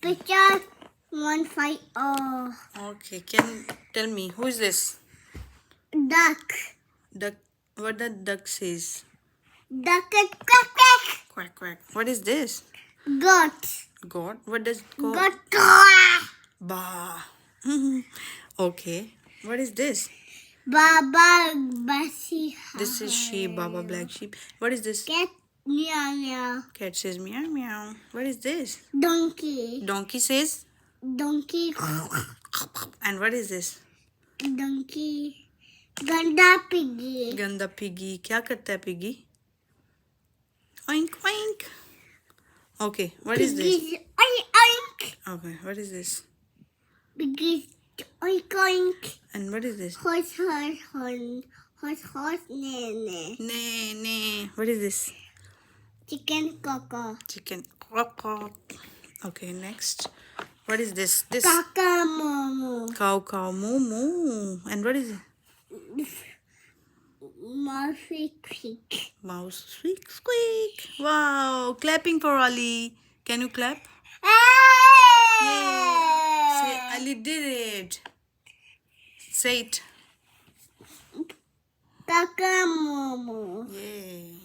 Picture 150. Okay, can you tell me who is this? Duck. Duck. What the duck says? Duck quack quack. Quack quack. What is this? Goat. God. What does God? Goat. Ba. Okay. What is this? Baba Bassi. This is sheep, Baba black sheep. What is this? Cat. Meow meow. Cat says meow meow. What is this? Donkey. Donkey says. Donkey. And what is this? Donkey. Ganda piggy. Ganda piggy. क्या करता है piggy? Oink oink. Okay. What is this? Piggies. Oink oink. Okay. What is this? Piggies. Oink oink. And what is this? Horse horse horse. Horse horse nene. Nee nee. What is this? Chicken coco. Chicken. Quack quack. Okay. Next. What is this? This. Kaka momo. Cow cow moo moo. And what is it? Mousey creek. Mouse squeak squeak. Wow. Clapping for Ali. Can you clap? Yay. Say Ali did it. Say it. Kaka momo. Yay.